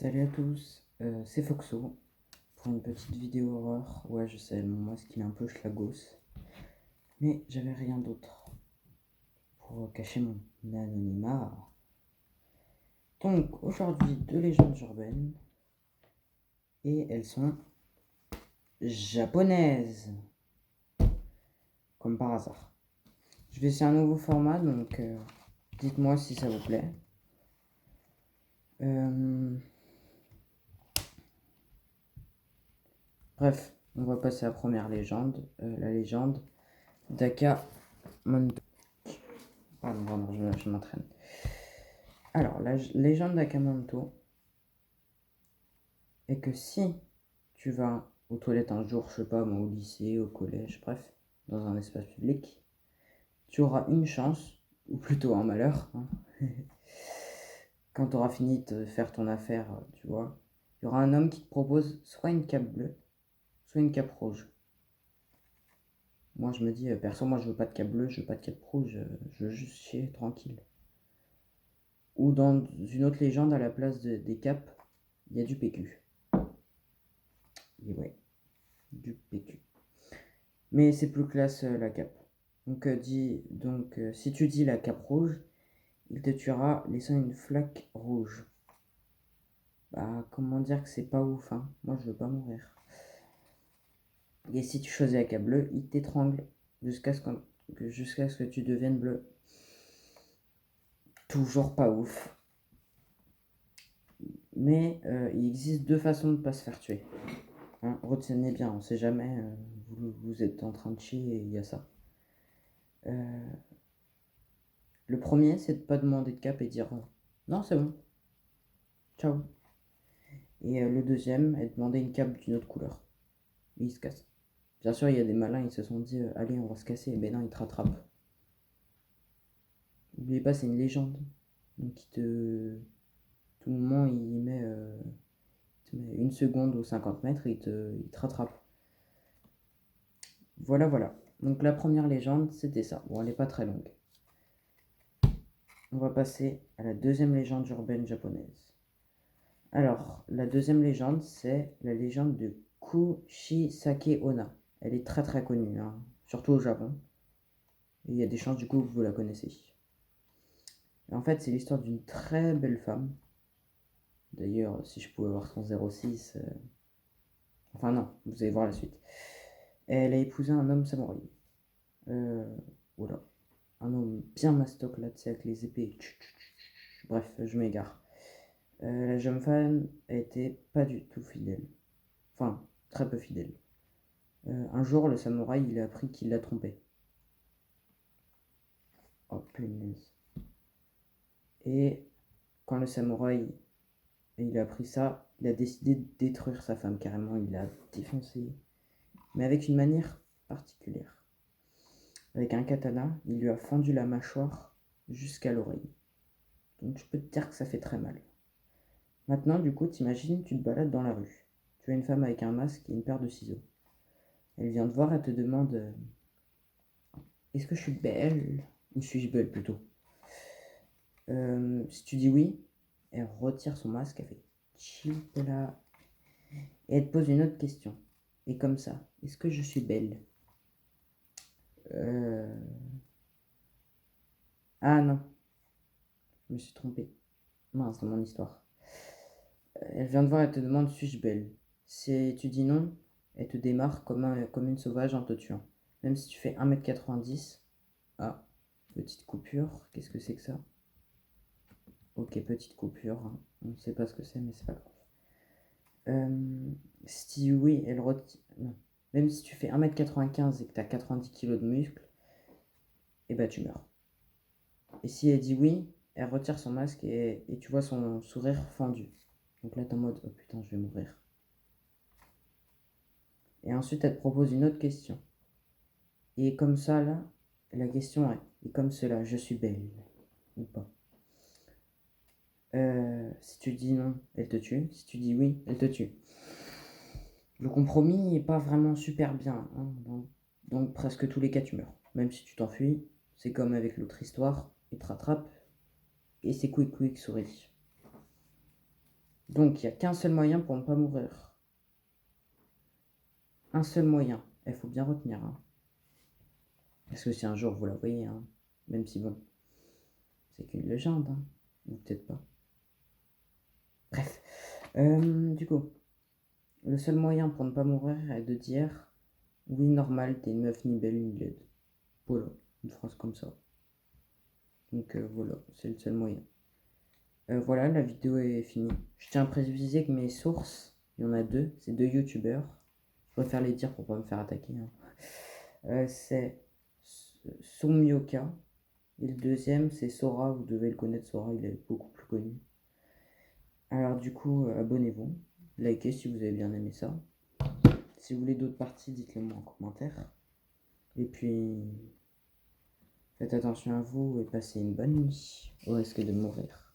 Salut à tous, c'est Foxo pour une petite vidéo horreur. Ouais, je sais, mon masque il est un peu schlagos, mais j'avais rien d'autre pour cacher mon anonymat. Donc aujourd'hui, deux légendes urbaines, et elles sont japonaises, comme par hasard. Je vais essayer un nouveau format, donc dites-moi si ça vous plaît. Bref, on va passer à la première légende, la légende d'Akamoto. Pardon, je m'entraîne. Alors, la légende d'Akamoto est que si tu vas aux toilettes un jour, je sais pas moi, au lycée, au collège, bref, dans un espace public, tu auras une chance, ou plutôt un malheur, hein. Quand tu auras fini de faire ton affaire, tu vois, il y aura un homme qui te propose soit une cape bleue, soit une cape rouge. Moi je me dis, perso, moi je veux pas de cape bleue, je veux pas de cape rouge, je veux juste chier tranquille. Ou dans une autre légende, à la place des capes, il y a du PQ. Et ouais, du PQ. Mais c'est plus classe la cape. Donc, si tu dis la cape rouge, il te tuera laissant une flaque rouge. Bah, comment dire que c'est pas ouf, hein. Moi, je veux pas mourir. Et si tu choisis la cape bleue, il t'étrangle jusqu'à ce que tu deviennes bleu. Toujours pas ouf. Mais il existe deux façons de pas se faire tuer. Hein, retenez bien, on sait jamais, vous êtes en train de chier et il y a ça. Le premier, c'est de pas demander de cape et dire non, c'est bon, ciao. Et le deuxième est de demander une cape d'une autre couleur. Et il se casse. Bien sûr, il y a des malins, ils se sont dit allez, on va se casser. Mais non, ils te rattrapent. N'oubliez pas, c'est une légende. Donc, tout le moment, il met une seconde ou 50 mètres et il te rattrape. Voilà, voilà. Donc, la première légende, c'était ça. Bon, elle n'est pas très longue. On va passer à la deuxième légende urbaine japonaise. Alors, la deuxième légende, c'est la légende de Kushisake Onna. Elle est très très connue, hein, surtout au Japon. Et il y a des chances du coup que vous la connaissez. Et en fait, c'est l'histoire d'une très belle femme. D'ailleurs, si je pouvais avoir son 06... Enfin non, vous allez voir la suite. Elle a épousé un homme samouraï. Voilà. Un homme bien mastoc là, tu sais, avec les épées. Bref, je m'égare. La jeune femme était pas du tout fidèle. Enfin, très peu fidèle. Un jour, le samouraï, il a appris qu'il l'a trompée. Oh punaise. Et quand le samouraï il a appris ça, il a décidé de détruire sa femme carrément. Il l'a défoncée, mais avec une manière particulière. Avec un katana, il lui a fendu la mâchoire jusqu'à l'oreille. Donc je peux te dire que ça fait très mal. Maintenant, du coup, t'imagines, tu te balades dans la rue. Tu as une femme avec un masque et une paire de ciseaux. Elle vient te voir, elle te demande est-ce que je suis belle? Ou suis-je belle plutôt? Si tu dis oui, elle retire son masque, elle fait chipla. Et elle te pose une autre question. Et comme ça, est-ce que je suis belle? Ah non, je me suis trompé. Mince, dans mon histoire. Elle vient te voir, elle te demande suis-je belle? Si tu dis non, elle te démarre comme une sauvage en te tuant. Même si tu fais 1m90. Ah, petite coupure. Qu'est-ce que c'est que ça? Ok, petite coupure, hein. On ne sait pas ce que c'est, mais c'est pas grave. Si oui, elle retire. Non. Même si tu fais 1m95 et que tu as 90 kg de muscle, et bah tu meurs. Et si elle dit oui, elle retire son masque et tu vois son sourire fendu. Donc là, t'es en mode oh putain, je vais mourir. Et ensuite, elle te propose une autre question. Et comme ça, là, la question est et comme cela, je suis belle ou pas? Si tu dis non, elle te tue. Si tu dis oui, elle te tue. Le compromis n'est pas vraiment super bien, hein. Donc presque tous les cas, tu meurs. Même si tu t'enfuis, c'est comme avec l'autre histoire, il te rattrape et c'est quick souris. Donc, il n'y a qu'un seul moyen pour ne pas mourir. Un seul moyen. Il faut bien retenir. Hein. Parce que si un jour vous la voyez, hein, même si bon, c'est qu'une légende, hein, ou peut-être pas. Bref. Du coup, le seul moyen pour ne pas mourir est de dire oui, normal, t'es une meuf ni belle ni laide. Voilà, une phrase comme ça. Donc voilà, c'est le seul moyen. Voilà, la vidéo est finie. Je tiens à préciser que mes sources, il y en a deux, c'est deux youtubeurs. Je préfère les dire pour pas me faire attaquer. Hein. C'est Sumyoka. Et le deuxième, c'est Sora. Vous devez le connaître, Sora, il est beaucoup plus connu. Alors du coup, abonnez-vous. Likez si vous avez bien aimé ça. Si vous voulez d'autres parties, dites-le moi en commentaire. Et puis, faites attention à vous et passez une bonne nuit au risque de mourir.